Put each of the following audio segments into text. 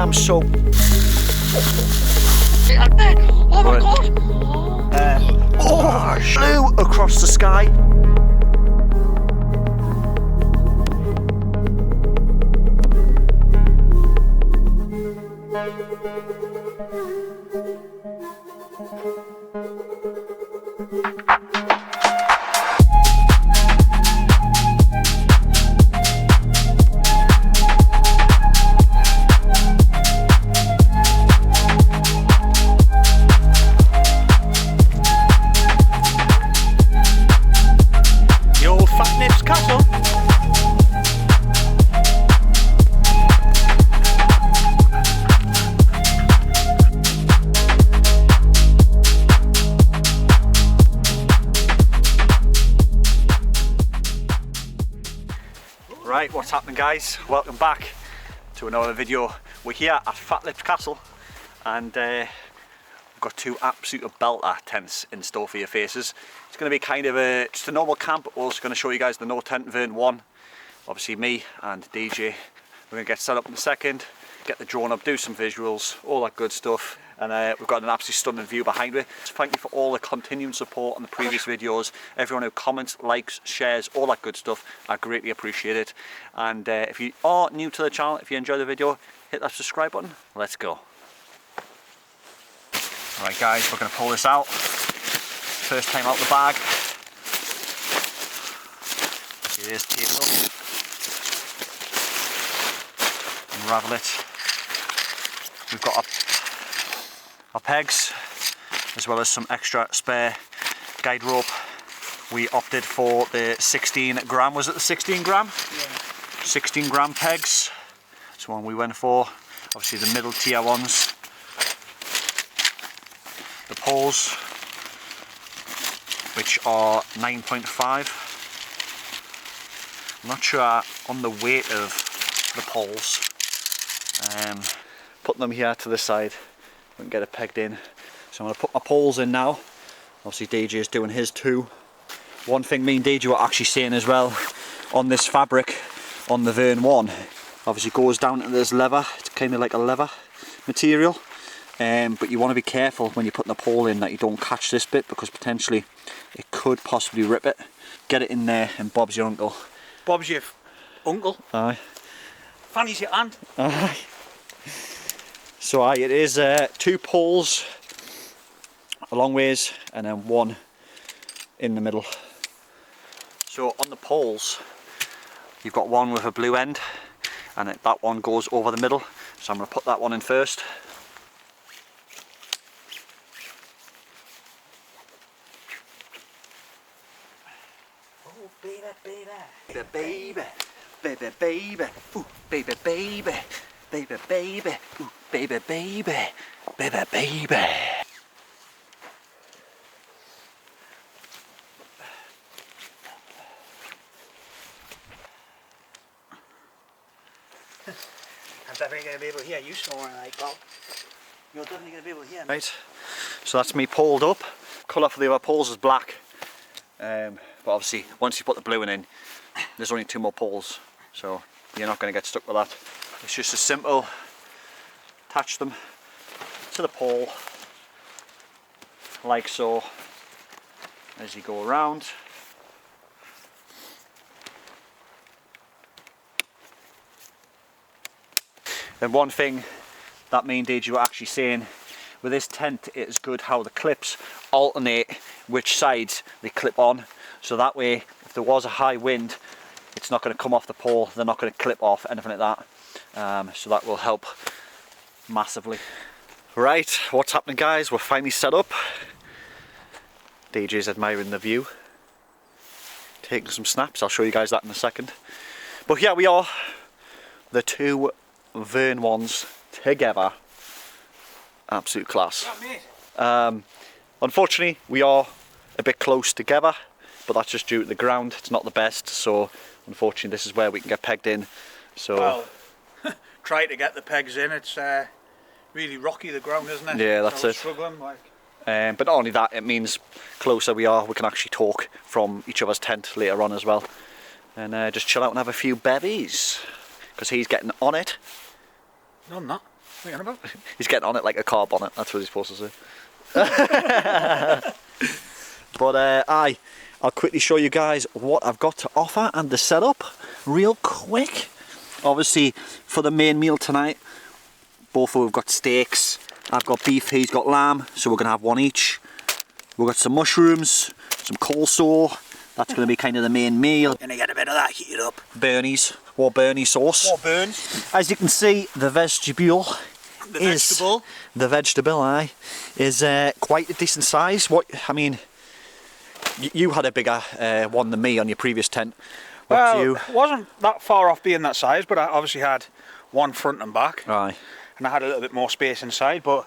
I'm so... Oh my god! Flew across the sky. The old Fatlips Castle. Right, what's happening guys? Welcome back to another video. We're here at Fatlips Castle and we've got two absolute belter tents in store for your faces. It's going to be kind of just a normal camp, but we're also going to show you guys the Nortent Vern 1. Obviously me and DJ. We're going to get set up in a second, get the drone up, do some visuals, all that good stuff. And we've got an absolutely stunning view behind me. So thank you for all the continuing support on the previous videos. Everyone who comments, likes, shares, all that good stuff. I greatly appreciate it. And if you are new to the channel, if you enjoy the video, hit that subscribe button. Let's go. Alright guys, we're going to pull this out. First time out the bag. It is taped up. Unravel it. We've got our pegs, as well as some extra spare guide rope. We opted for the 16 gram, was it the 16 gram? Yeah. 16 gram pegs. That's the one we went for. Obviously the middle tier ones. The poles, which are 9.5. I'm not sure on the weight of the poles. Put them here to the side. We can get it pegged in. So I'm going to put my poles in now. Obviously DJ is doing his too. One thing me and DJ were actually saying as well, on this fabric, on the Vern 1, obviously goes down to this leather. It's kind of like a leather material. But you want to be careful when you're putting the pole in that you don't catch this bit, because potentially it could possibly rip it. Get it in there and Bob's your uncle. Bob's your uncle? Aye. Fanny's your aunt? Aye. So aye, it is 2 poles a long ways and then 1 in the middle. So on the poles you've got one with a blue end and that one goes over the middle, so I'm going to put that one in first. Oh baby, baby. Baby, baby, baby, ooh, baby, baby, baby, baby, ooh, baby, baby, baby, baby. I'm definitely going to be able to hear you snoring like Bob. You're definitely going to be able to hear me. Right, so that's me poled up. Colour for the other poles is black. But obviously once you put the blue one in, there's only 2 more poles, so you're not going to get stuck with that. It's just as simple. Attach them to the pole like so as you go around. And one thing that me and DJ were actually saying, with this tent it is good how the clips alternate which sides they clip on, so that way if there was a high wind it's not going to come off the pole, they're not going to clip off, anything like that. So that will help massively. Right, what's happening guys? We're finally set up. DJ's admiring the view, taking some snaps. I'll show you guys that in a second. But here we are, the 2 Vern 1s together. Absolute class. Unfortunately we are a bit close together, but that's just due to the ground. It's not the best, so unfortunately this is where we can get pegged in. So well, try to get the pegs in. It's really rocky, the ground, isn't it? Yeah, that's so it. Struggling, like. But not only that, it means closer we are, we can actually talk from each other's tent later on as well, and just chill out and have a few bevies, because he's getting on it. No, I'm not. What are you on about? He's getting on it like a car bonnet, that's what he's supposed to say. But I'll quickly show you guys what I've got to offer and the setup real quick. Obviously for the main meal tonight, both of we've got steaks. I've got beef, he's got lamb, so we're gonna have one each. We've got some mushrooms, some coleslaw. That's gonna be kind of the main meal. Gonna get a bit of that heated up. Bernie's, or Bernie sauce. More burns. As you can see, the vegetable is quite a decent size. What I mean, you had a bigger one than me on your previous tent. Well, it wasn't that far off being that size, but I obviously had one front and back. Aye. And I had a little bit more space inside, but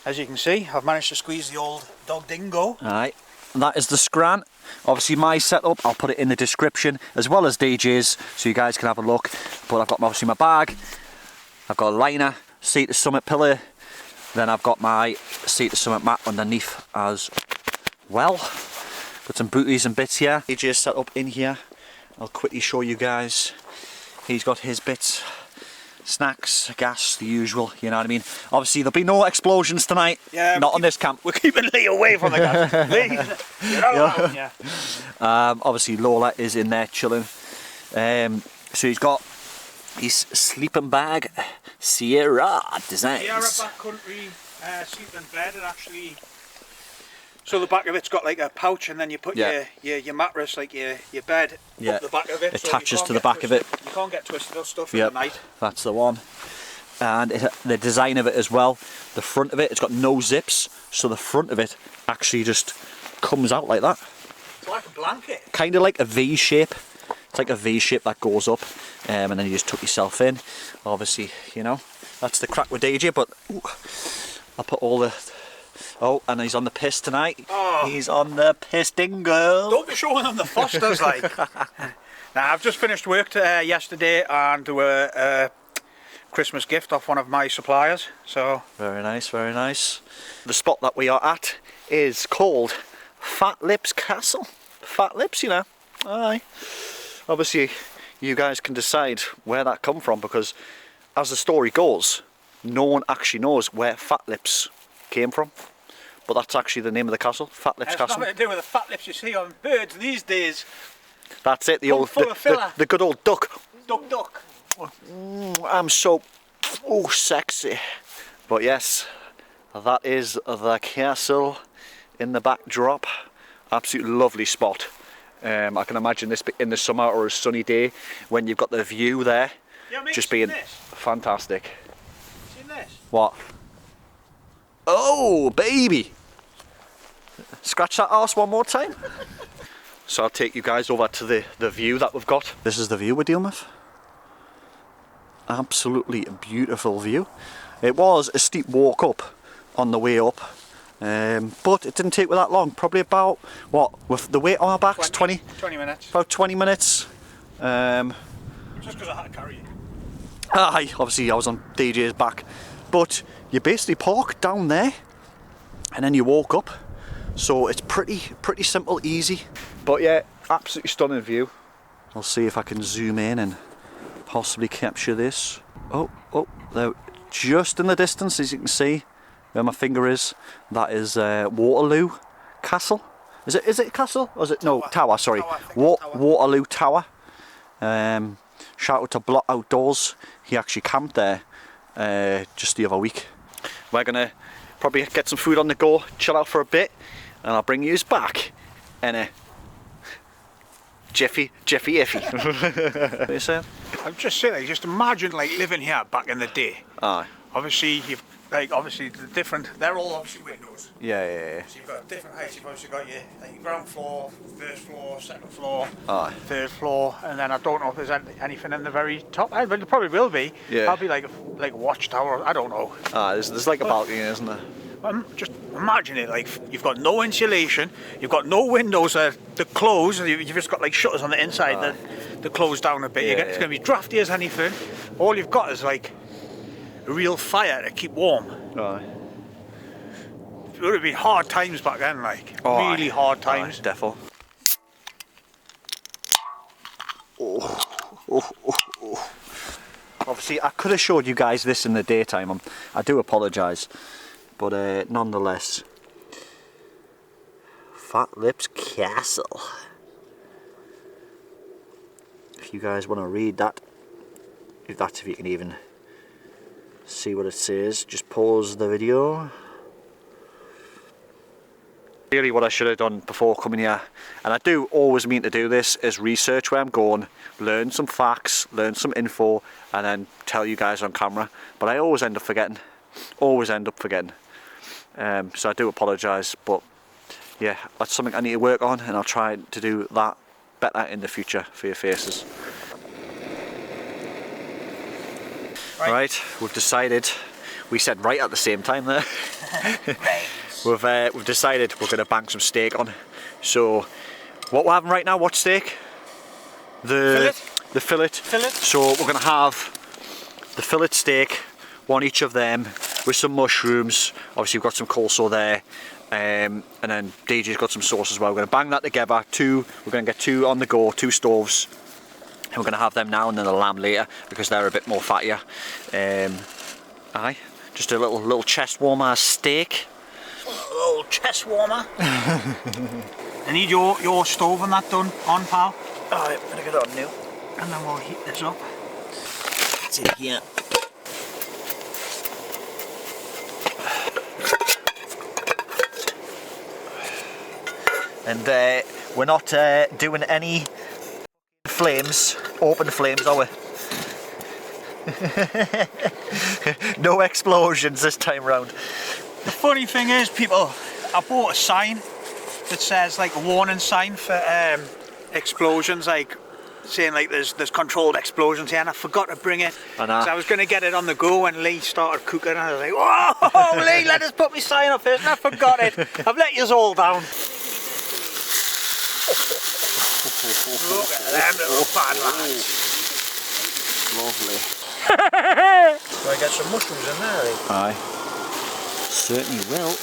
as you can see, I've managed to squeeze the old dog dingo. Aye. And that is the scran. Obviously my setup, I'll put it in the description, as well as DJ's, so you guys can have a look. But I've got obviously my bag, I've got a liner, seat to summit pillar, then I've got my seat to summit mat underneath as well. Got some booties and bits here. DJ's set up in here. I'll quickly show you guys. He's got his bits. Snacks, gas, the usual, you know what I mean? Obviously there'll be no explosions tonight, not on this camp. We're keeping Lee away from the gas. Lee, you're out, yeah. Obviously Lola is in there chilling. So he's got his sleeping bag, Sierra Designs. Sierra backcountry sleeping bed, and actually, so the back of it's got like a pouch, and then you put your mattress, like your bed, up the back of it. Attaches so to the back of it. You can't get twisted or stuff in the night. That's the one. And the design of it as well, the front of it, it's got no zips, so the front of it actually just comes out like that. It's like a blanket. Kind of like a V shape. It's like a V shape that goes up, and then you just tuck yourself in. Obviously, you know, that's the crack with DJ, but I'll put all the... Oh, and he's on the piss tonight. Oh. He's on the piss dingo. Don't be showing them the Fosters, like. Now, I've just finished work yesterday, and there were a Christmas gift off one of my suppliers, so... Very nice, very nice. The spot that we are at is called Fatlips Castle. Fatlips, you know. Aye. Obviously, you guys can decide where that come from, because as the story goes, no one actually knows where Fatlips came from. But that's actually the name of the castle, Fatlips Castle. It's nothing to do with the fat lips you see on birds these days. That's it, the good old duck. Duck. I'm so sexy. But yes, that is the castle in the backdrop. Absolutely lovely spot. I can imagine this in the summer or a sunny day when you've got the view there, just being fantastic. Seen this? What? Oh, baby! Scratch that arse one more time. So I'll take you guys over to the view that we've got. This is the view we're dealing with. Absolutely beautiful view. It was a steep walk up on the way up, but it didn't take that long. Probably about, what, with the weight on our backs? 20 minutes. About 20 minutes. Just because I had to carry it. Aye, obviously I was on DJ's back. But you basically park down there and then you walk up. So it's pretty simple, easy. But yeah, absolutely stunning view. I'll see if I can zoom in and possibly capture this. Oh, there, just in the distance, as you can see, where my finger is, that is Waterloo Castle. Is it a castle? Or is it tower? Sorry, Waterloo Tower. Shout out to Blotoutdoors. He actually camped there just the other week. We're gonna probably get some food on the go, chill out for a bit, and I'll bring yous back in a jiffy iffy. What are you saying? I'm just saying, just imagine like living here back in the day. Aye. Obviously, obviously the different, they're all obviously windows. Yeah. So you've got different heights. You've obviously got your ground floor, first floor, second floor, third floor, and then I don't know if there's anything in the very top. But there probably will be. Yeah. Probably like a watchtower. I don't know. There's like a balcony, isn't there? Just imagine it, like you've got no insulation, you've got no windows that close, you've just got like shutters on the inside that close down a bit. It's going to be drafty as anything. All you've got is like a real fire to keep warm. It would have been hard times back then, like really hard times. Defo. Obviously, I could have showed you guys this in the daytime. I do apologise, but nonetheless, Fatlips Castle. If you guys want to read that, if you can even see what it says, just pause the video. Really what I should have done before coming here, and I do always mean to do this, is research where I'm going, learn some facts, learn some info, and then tell you guys on camera. But I always end up forgetting. So I do apologise, but yeah, that's something I need to work on, and I'll try to do that better in the future for your faces. Right, we've decided, we said right at the same time there. We've decided we're going to bang some steak on. So what we're having right now, what steak? The fillet. So we're going to have the fillet steak, one each of them, with some mushrooms. Obviously we've got some coleslaw there, and then DJ's got some sauce as well. We're going to bang that together. We're going to get 2 on the go, 2 stoves. And we're going to have them now and then the lamb later, because they're a bit more fattier. Just a little chest warmer steak. A little chest warmer. I need your stove and that done on, pal. Alright, I'm gonna get it on now. And then we'll heat this up. It's in here. And we're not doing any flames, open flames, are we? No explosions this time round. The funny thing is, people, I bought a sign that says, like, a warning sign for explosions, like saying like there's controlled explosions here, and I forgot to bring it. So I was going to get it on the go when Lee started cooking, and I was like, whoa, Lee, let us put my sign up first, and I forgot it. I've let yous all down. Look at them little bad lads. Lovely. So I get some mushrooms in there, Lee? Aye. Certainly will.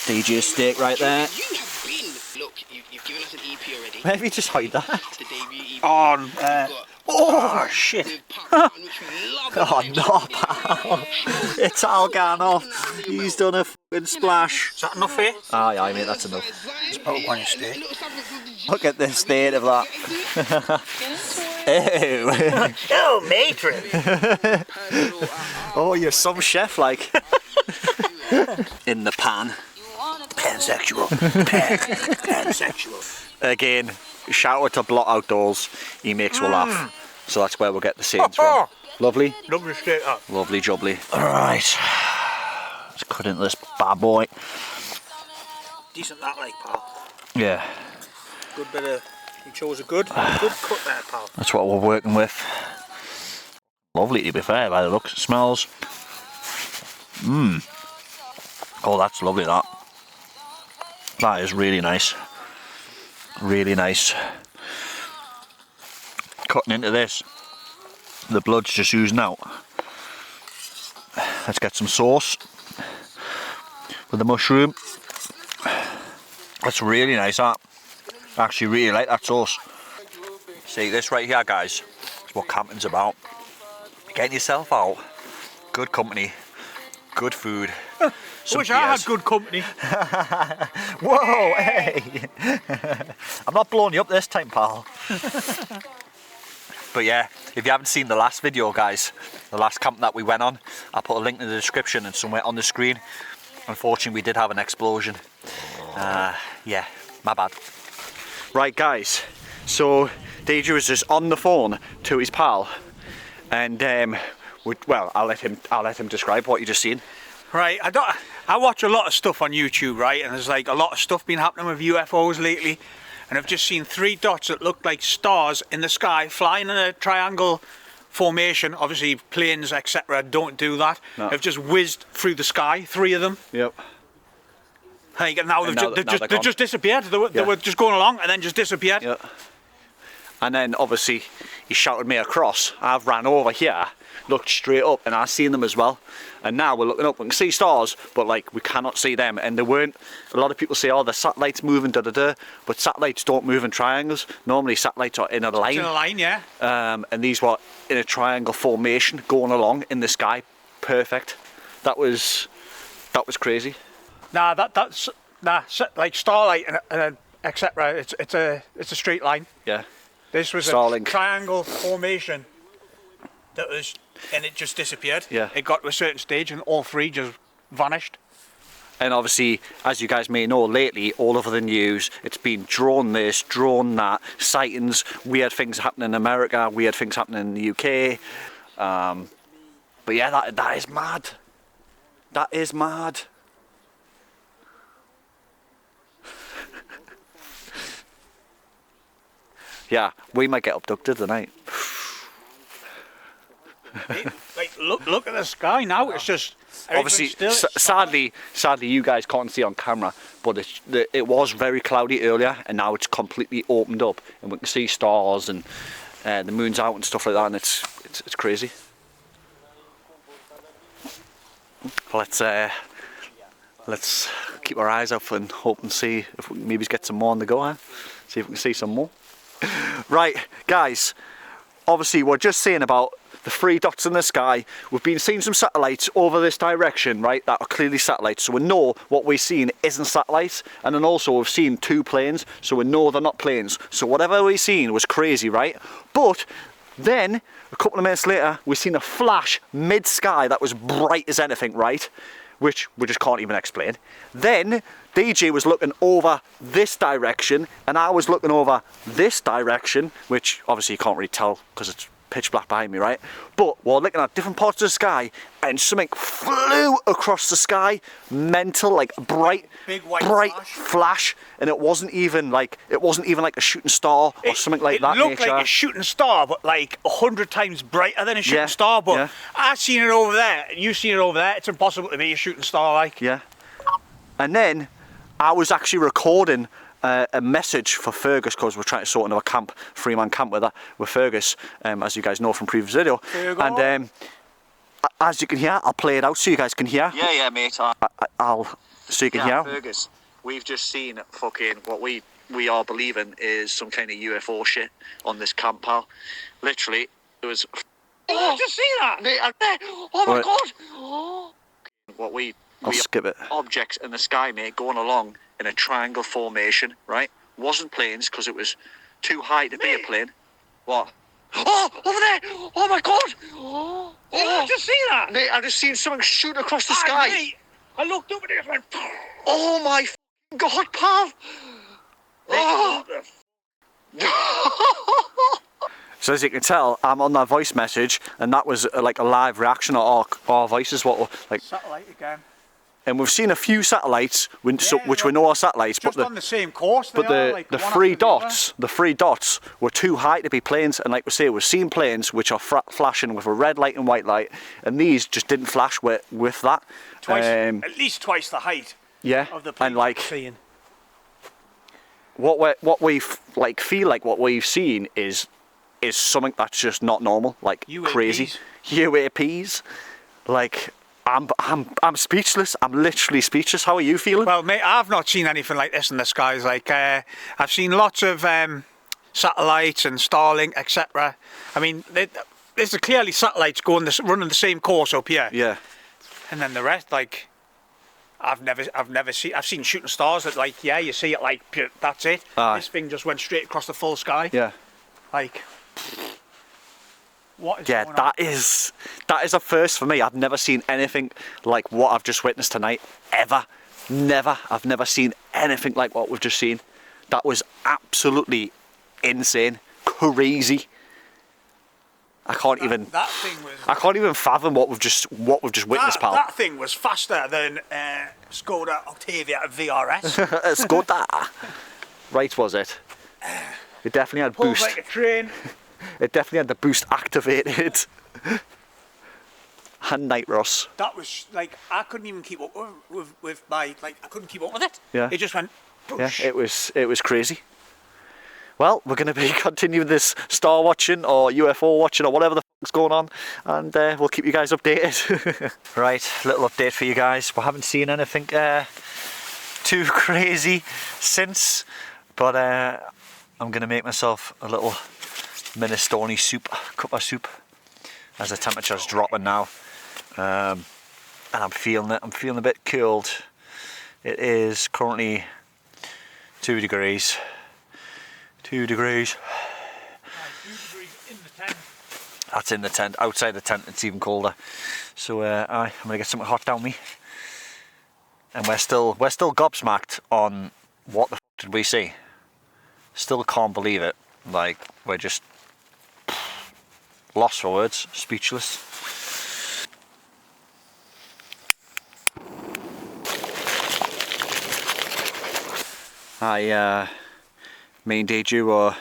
DJ steak right there. You have been. Look, you've given us an EP already. Where have you just hide that? The debut EP. On. Oh shit! Oh no, pal! It's all gone off. He's done a fucking splash. Is that enough for you? Aye, mate, that's enough. Just put up on your steak. Look at the state of that. Ew. Oh, matron! Oh, you're some chef, like. In the pan. Pansexual. Pansexual. Again, shout out to Blotoutdoors. He makes me laugh. So that's where we'll get the scenes from. Lovely. Lovely steak up. Lovely jubbly. Alright. Let's cut into this bad boy. Decent that, like, pal. Yeah. Good bit of. You chose a good cut there, pal. That's what we're working with. Lovely, to be fair, by the looks. It smells. Oh, that's lovely, that. That is really nice. Really nice. Cutting into this. The blood's just oozing out. Let's get some sauce with the mushroom. That's really nice, that. I actually really like that sauce. See, this right here, guys, is what camping's about. Getting yourself out, good company, good food. I wish I had good company. Whoa, hey! I'm not blowing you up this time, pal. But yeah, if you haven't seen the last video, guys, the last camp that we went on, I'll put a link in the description and somewhere on the screen. Unfortunately, we did have an explosion. Yeah, my bad. Right, guys, so DJ was just on the phone to his pal, and well, I'll let him describe what you just seen. Right, I watch a lot of stuff on YouTube, right, and there's like a lot of stuff been happening with UFOs lately, and I've just seen 3 dots that look like stars in the sky flying in a triangle formation. Obviously planes, etc. don't do that. No. They've just whizzed through the sky, 3 of them. Yep. Like, now they've just disappeared. They were just going along and then just disappeared. Yep. And then obviously he shouted me across. I've ran over here looked straight up, and I seen them as well. And now we're looking up, we can see stars, but like we cannot see them. And there weren't, a lot of people say, oh, the satellites moving, da da da, but satellites don't move in triangles. Normally satellites are in a line. In a line, yeah. And these were in a triangle formation going along in the sky. Perfect. That was crazy. Nah, that's like starlight and etc. It's a straight line. Yeah. This was Starlink. a triangle formation that was, and it just disappeared. Yeah. It got to a certain stage and all three just vanished. And obviously, as you guys may know, lately, all over the news, it's been drone this, drone that, sightings, weird things happening in America, weird things happening in the UK. But yeah, that is mad. That is mad. Yeah, we might get abducted tonight. Like look at the sky now. It's just Obviously, still, sadly, you guys can't see on camera, but it was very cloudy earlier, and now it's completely opened up, and we can see stars and the moon's out and stuff like that, and it's crazy. Let's keep our eyes up and hope and see if we can maybe get some more on the go. Huh? See if we can see some more. Right, guys. Obviously, we're just saying about the 3 dots in the sky. We've been seeing some satellites over this direction, right, that are clearly satellites, so we know what we've seen isn't satellites. And then also we've seen 2 planes, so we know they're not planes. So whatever we've seen was crazy, right? But then a couple of minutes later we've seen a flash mid-sky that was bright as anything, right, which we just can't even explain. Then DJ was looking over this direction and I was looking over this direction, which obviously you can't really tell because it's pitch black behind me, right? But we're looking at different parts of the sky and something flew across the sky, mental, like bright flash, and it wasn't even like a shooting star or something like that. It looked like a shooting star, but like 100 times brighter than a shooting star. But I've seen it over there, and you've seen it over there. It's impossible to be a shooting star, like. Yeah. And then I was actually recording a message for Fergus because we're trying to sort another camp, 3-man camp with Fergus, as you guys know from previous video. And as you can hear, I'll play it out so you guys can hear. Yeah, mate. So you can hear. Fergus, we've just seen fucking what we are believing is some kind of UFO shit on this camp, pal. Literally, it was. Oh, did you see that? Oh my god! What I'll skip it. Objects in the sky, mate, going along in a triangle formation, right? Wasn't planes because it was too high to be a plane. What? Oh, over there! Oh my god! Oh, did you see that? Mate, I just seen something shoot across the sky. Mate, I looked up at it and went. Oh my god, pal! Oh. So as you can tell, I'm on that voice message, and that was like a live reaction of our voices. What like satellite again. And we've seen a few satellites, which we know are satellites, just but on the same course. The 3 dots were too high to be planes, and like we say, we've seen planes which are flashing with a red light and white light, and these just didn't flash with that. At least twice the height. Yeah, of the plane and like seeing. what we feel like what we've seen is something that's just not normal, like UAPs. Crazy UAPs, like. I'm speechless. I'm literally speechless. How are you feeling? Well, mate, I've not seen anything like this in the skies. Like, I've seen lots of satellites and Starlink, etc. I mean, there's clearly satellites running the same course up here. Yeah. And then the rest, like, I've seen shooting stars that, like, yeah, you see it, like, that's it. This thing just went straight across the full sky. Yeah. Like. What is going on? that is a first for me. I've never seen anything like what I've just witnessed tonight, ever. Never. I've never seen anything like what we've just seen. That was absolutely insane, crazy. I can't even fathom what we've just witnessed, pal. That thing was faster than Skoda Octavia VRS. Skoda. Right, was it? It definitely had Pulls boost. like a train. It definitely had the boost activated. And nitros. That was like, I couldn't even keep up with my, like, I couldn't keep up with it. Yeah. It just went. Boosh. Yeah, it was crazy. Well, we're going to be continuing this star watching or UFO watching or whatever the what's going on, and we'll keep you guys updated. Right, little update for you guys. We haven't seen anything too crazy since, but I'm gonna make myself a little minestrone soup, cup of soup, as the temperature's dropping now, and I'm feeling it. I'm feeling a bit cold. It is currently 2 degrees. 2 degrees. 2 degrees in the tent. That's in the tent. Outside the tent it's even colder. So I'm gonna get something hot down me. And we're still gobsmacked on what the f did we see. Still can't believe it. Like, we're just lost for words, speechless. Me and Deju were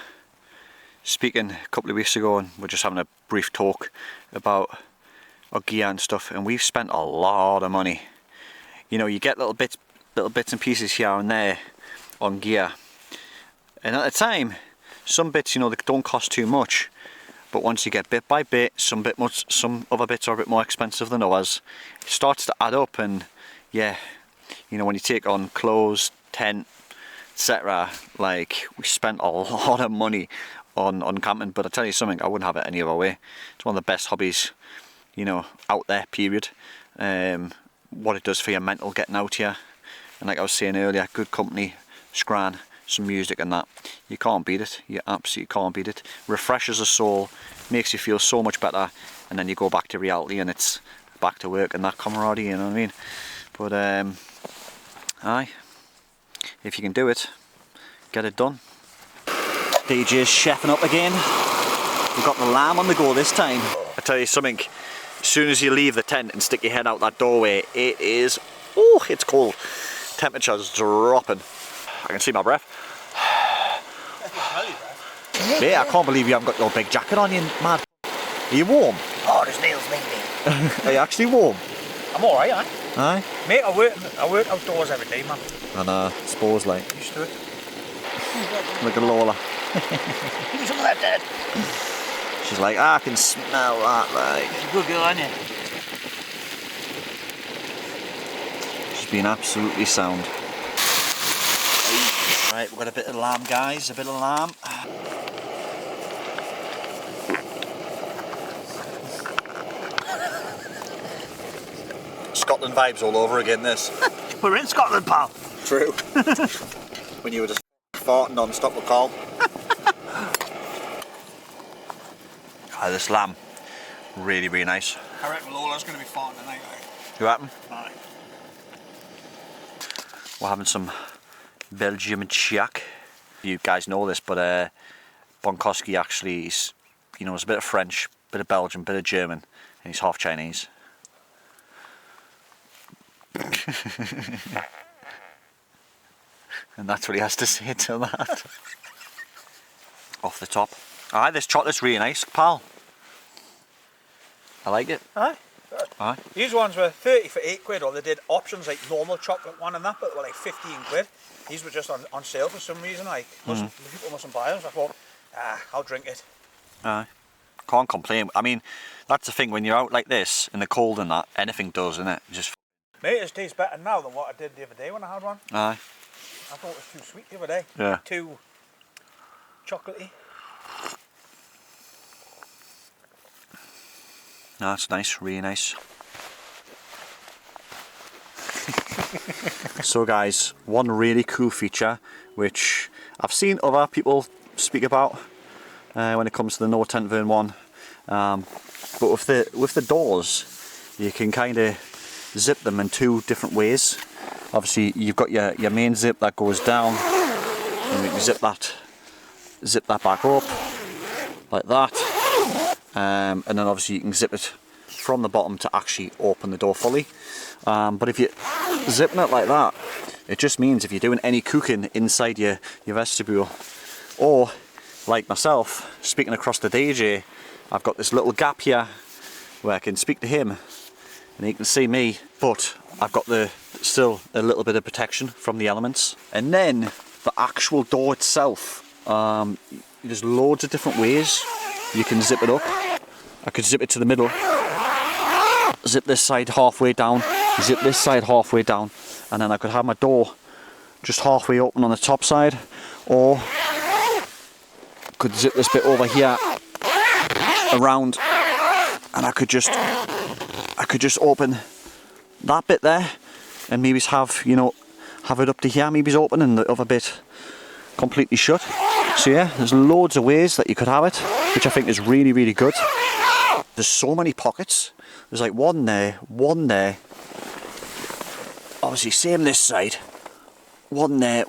speaking a couple of weeks ago, and we're just having a brief talk about our gear and stuff, and we've spent a lot of money. You know, you get little bits and pieces here and there on gear, and at the time some bits, you know, they don't cost too much, but once you get bit by bit, some other bits are a bit more expensive than others. It starts to add up, and yeah, you know, when you take on clothes, tent, etc., like, we spent a lot of money on camping. But I tell you something, I wouldn't have it any other way. It's one of the best hobbies, you know, out there, period. What it does for your mental, getting out here, and like I was saying earlier, good company, scran, some music and that, you can't beat it. You absolutely can't beat it. Refreshes the soul, makes you feel so much better, and then you go back to reality and it's back to work and that camaraderie, you know what I mean? But aye, if you can do it, get it done. DJ's chefing up again. We've got the lamb on the go this time. I tell you something, as soon as you leave the tent and stick your head out that doorway, it is, oh, it's cold. Temperature's dropping. I can see my breath. Mate, I can't believe you haven't got your big jacket on, you mad. Are you warm? Oh, there's nails maybe. Are you actually warm? I'm alright, aye. Aye? Mate, I work outdoors every day, man. And suppose, like, Used to it. look at Lola. Give me some of that, Dad. She's like, I can smell that, like. She's a good girl, aren't you? She's been absolutely sound. Right, we've got a bit of lamb, guys, a bit of lamb. Scotland vibes all over again, this. We're in Scotland, pal. True. When you were just farting non-stop with Carl. This lamb, really, really nice. I reckon Lola's going to be farting tonight, You happen? aye. We're having some Belgium Jack. You guys know this, but Bonkoski actually is, you know, it's a bit of French, bit of Belgian, bit of German, and he's half Chinese. And that's what he has to say to that. Off the top. Aye, this chocolate's really nice, pal. I like it. Aye. Aye. These ones were 30 for £8, or they did options like normal chocolate one and that, but they were like £15. These were just on sale for some reason. Like, people mustn't buy them. So I thought, I'll drink it. Aye. Can't complain. I mean, that's the thing, when you're out like this in the cold and that, anything does, isn't it? Just. Mate, it tastes better now than what I did the other day when I had one. Aye. I thought it was too sweet the other day. Yeah. Too chocolatey. No, that's nice, really nice. So guys, one really cool feature which I've seen other people speak about when it comes to the Nortent Vern one, but with the doors, you can kind of zip them in two different ways. Obviously you've got your main zip that goes down, and you can zip that back up like that, and then obviously you can zip it from the bottom to actually open the door fully. But if you're zipping it like that, it just means if you're doing any cooking inside your vestibule, or like myself, speaking across the DJ, I've got this little gap here where I can speak to him and he can see me, but I've got still a little bit of protection from the elements. And then the actual door itself, there's loads of different ways you can zip it up. I could zip it to the middle, zip this side halfway down, zip this side halfway down, and then I could have my door just halfway open on the top side, or could zip this bit over here around, and I could just open that bit there, and maybe have, you know, have it up to here, maybe it's open, and the other bit completely shut. So yeah, there's loads of ways that you could have it, which I think is really, really good. There's so many pockets. There's like one there, obviously same this side, one there,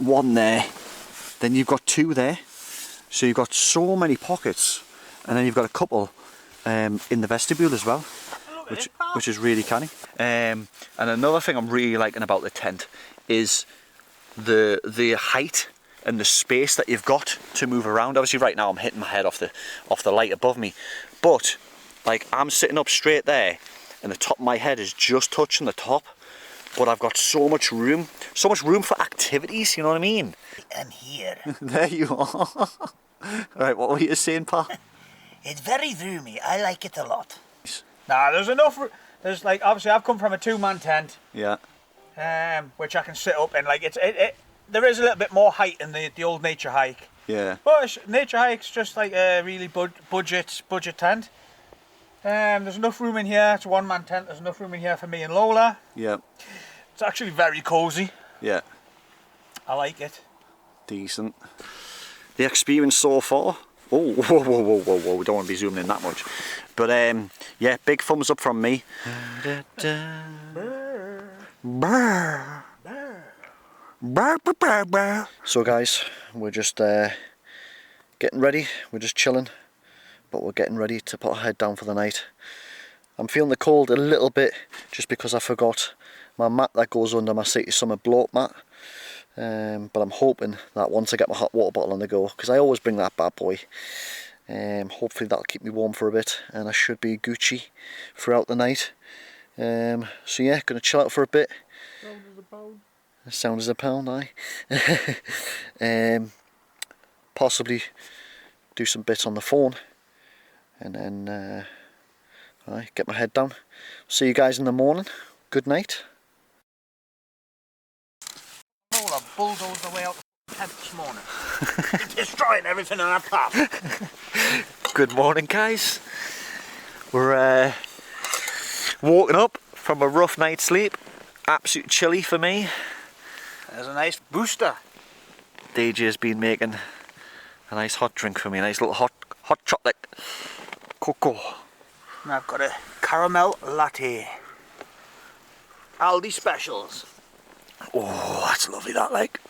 then you've got two there, so you've got so many pockets, and then you've got a couple in the vestibule as well, which is really canny. And another thing I'm really liking about the tent is the height and the space that you've got to move around. Obviously right now I'm hitting my head off the light above me, but like I'm sitting up straight there and the top of my head is just touching the top, but I've got so much room for activities, you know what I mean? I'm here. There you are. Right, what were you saying, pal? It's very roomy. I like it a lot. Nah, there's enough. There's like, obviously I've come from a 2-man tent. Yeah. Which I can sit up in. Like there is a little bit more height in the old nature hike. Yeah. But nature hike's just like a really budget tent. There's enough room in here. It's a 1-man tent. There's enough room in here for me and Lola. Yeah. It's actually very cosy. Yeah. I like it. Decent. The experience so far. Oh, whoa. We don't want to be zooming in that much. But yeah, big thumbs up from me. So guys, we're just getting ready. We're just chilling, but we're getting ready to put our head down for the night. I'm feeling the cold a little bit just because I forgot my mat that goes under my City Summer bloat mat. But I'm hoping that once I get my hot water bottle on the go, because I always bring that bad boy, hopefully that'll keep me warm for a bit, and I should be Gucci throughout the night. So yeah, gonna chill out for a bit. Sound as a pound, aye. Possibly do some bits on the phone, and then get my head down. See you guys in the morning. Good night. Lola bulldozed the way out the tent this morning. Destroying everything in our path. Good morning, guys. We're walking up from a rough night's sleep. Absolute chilly for me. There's a nice booster. DJ's been making a nice hot drink for me, a nice little hot chocolate cocoa. And I've got a caramel latte. Aldi specials. Oh, that's lovely, that, like.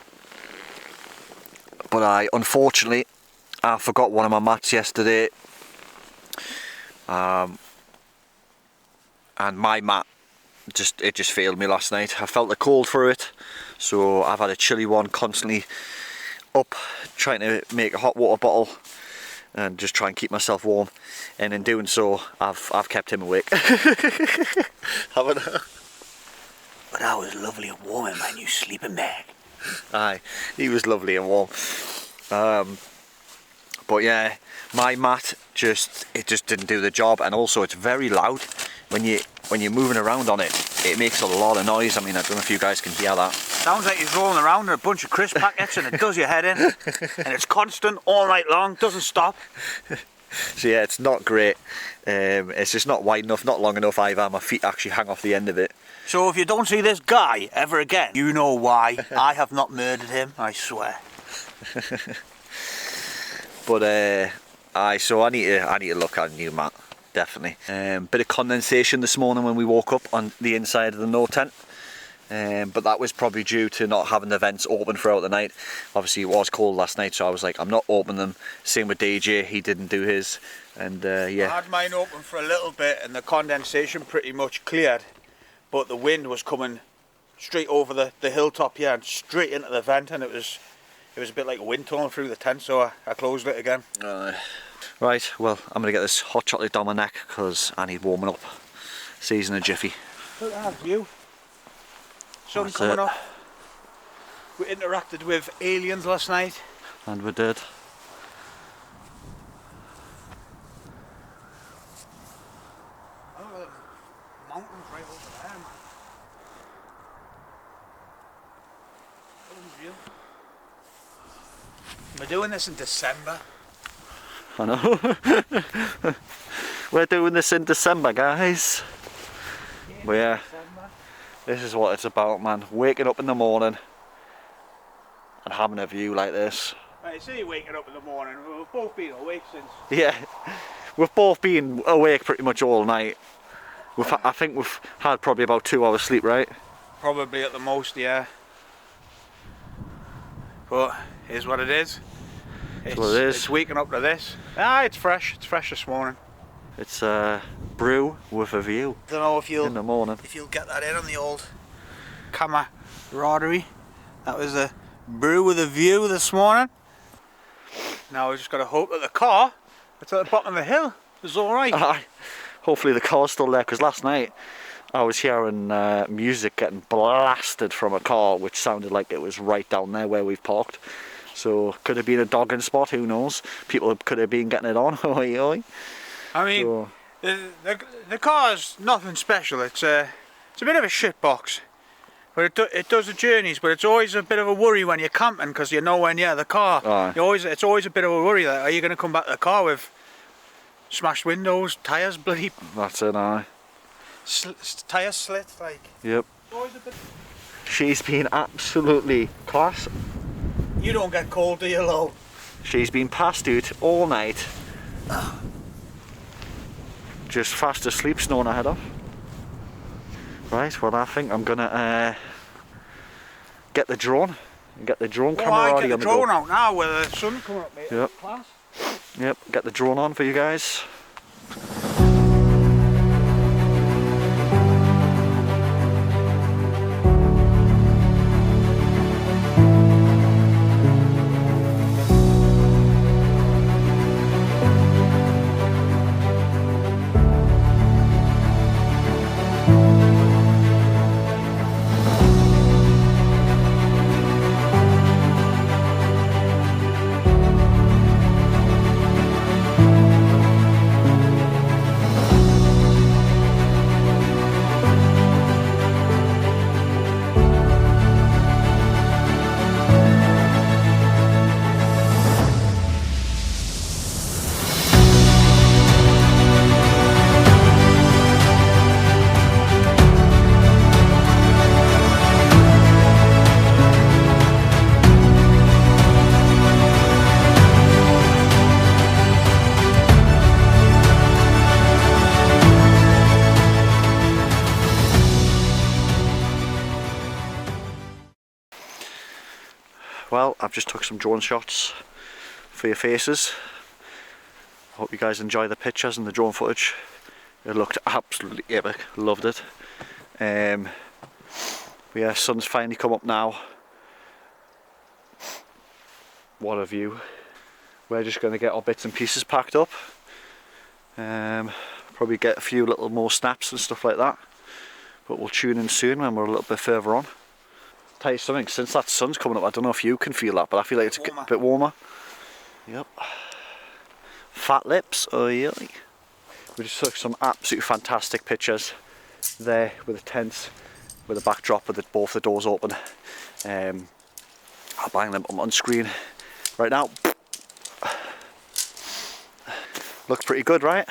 But unfortunately, I forgot one of my mats yesterday. And my mat, it just failed me last night. I felt the cold for it, so I've had a chilly one constantly up, trying to make a hot water bottle and just try and keep myself warm. And in doing so, I've kept him awake. Haven't I? But I was lovely and warm in my new sleeping bag. Aye, he was lovely and warm. But yeah, my mat just didn't do the job, and also it's very loud when you're moving around on it. It makes a lot of noise. I mean, I don't know if you guys can hear that. Sounds like he's rolling around in a bunch of crisp packets and it does your head in. And it's constant all night long, doesn't stop. So yeah, it's not great. It's just not wide enough, not long enough either. My feet actually hang off the end of it. So if you don't see this guy ever again, you know why. I have not murdered him, I swear. But so I need to look at a new mat, definitely. Bit of condensation this morning when we woke up on the inside of the Nortent. But that was probably due to not having the vents open throughout the night. Obviously it was cold last night, so I was like, I'm not opening them. Same with DJ, he didn't do his, and yeah. I had mine open for a little bit and the condensation pretty much cleared, but the wind was coming straight over the hilltop here and straight into the vent, and it was a bit like a wind tunnel through the tent, so I closed it again. Right, well, I'm going to get this hot chocolate down my neck because I need warming up. See you in a jiffy. Look at that view. Sun That's coming it. up. We interacted with aliens last night. And we did. We're doing this in December. I know. We're doing this in December, guys. But yeah, this is what it's about, man. Waking up in the morning and having a view like this. Right, see you waking up in the morning. We've both been awake since. Yeah, we've both been awake pretty much all night. I think we've had probably about 2 hours sleep, right? Probably at the most, yeah. But here's what it is. It's what it is. It's waking up to this. Ah, it's fresh. It's fresh this morning. It's a brew with a view. Don't know if you'll in the morning. If you'll get that in on the old camaraderie. That was a brew with a view this morning. Now we just got to hope that the car that's at the bottom of the hill is all right. Hopefully the car's still there, because last night I was hearing music getting blasted from a car which sounded like it was right down there where we've parked. So could have been a dogging spot, who knows? People could have been getting it on. Oi, oi. I mean, so, the car's nothing special. It's a bit of a shit box, but it does the journeys. But it's always a bit of a worry when you're camping, because you're nowhere near the car. It's always a bit of a worry that are you going to come back to the car with smashed windows, tyres bloody. That's it, aye. Tyres slit, like. Yep. Always a bit. She's been absolutely class. You don't get cold, do you, Lo? She's been passed out all night. Just fast asleep, snoring her head off. Right, well I think I'm gonna get the drone. Get the drone camera get the drone out now with the sun coming up, mate. Yep. Class. Yep, get the drone on for you guys. Well, I've just took some drone shots for your faces. I hope you guys enjoy the pictures and the drone footage. It looked absolutely epic, loved it. But yeah, sun's finally come up now. What a view. We're just going to get our bits and pieces packed up. Probably get a few little more snaps and stuff like that. But we'll tune in soon when we're a little bit further on. Tell you something, since that sun's coming up, I don't know if you can feel that, but I feel like it's a bit warmer. Yep. Fatlips, oh yeah. We just took some absolutely fantastic pictures there with the tents, with the backdrop with both the doors open. I'll bang them up on screen right now. Looks pretty good, right?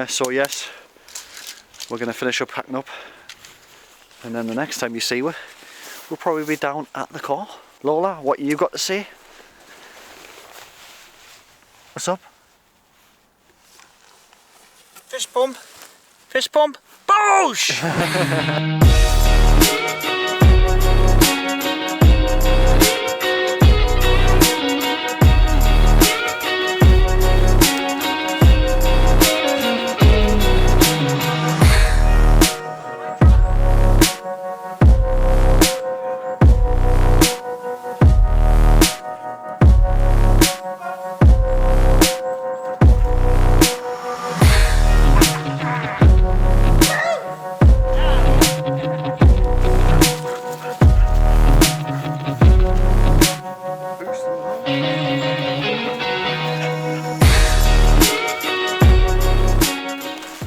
So yes, we're going to finish up packing up, and then the next time you see we'll probably be down at the car. Lola, what you got to say? What's up? Fist pump. Fist pump. Boosh!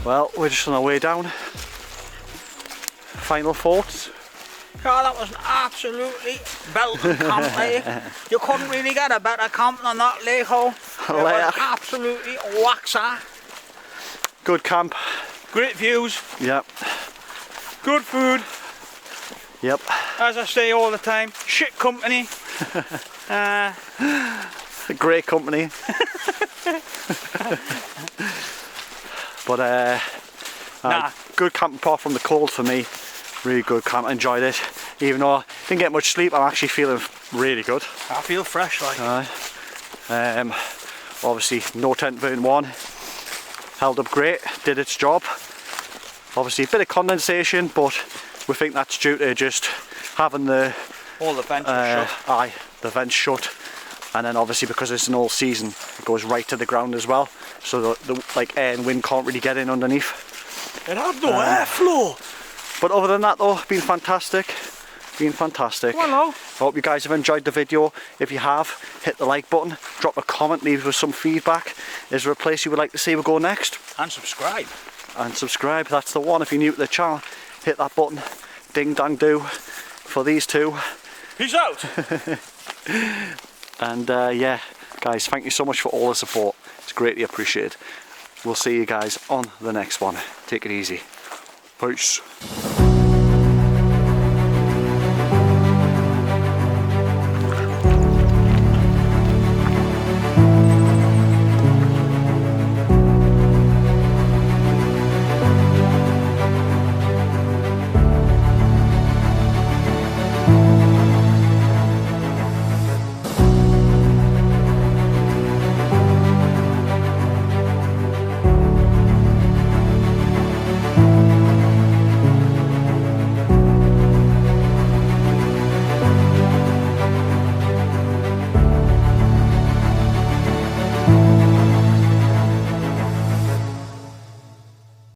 Well, we're just on our way down. Final thoughts? Oh, that was an absolutely belting camp, eh? You couldn't really get a better camp than that lake hole. It was absolutely waxer. Good camp. Great views. Yep. Good food. Yep. As I say all the time, shit company. Great company. But good camp apart from the cold for me. Really good camp. I enjoyed it. Even though I didn't get much sleep, I'm actually feeling really good. I feel fresh like. Obviously Nortent Vern 1 held up great, did its job. Obviously a bit of condensation, but we think that's due to just having the all the vents shut. The vents shut, and then obviously because it's an all season, it goes right to the ground as well, so the like air and wind can't really get in underneath. It had no airflow. But other than that though, been fantastic. Hello. I hope you guys have enjoyed the video. If you have, hit the like button, drop a comment, leave us some feedback. Is there a place you would like to see we go next? And subscribe. And subscribe, that's the one. If you're new to the channel, hit that button. Ding dang do for these two. Peace out. And yeah, guys, thank you so much for all the support. It's greatly appreciated. We'll see you guys on the next one. Take it easy. Peace.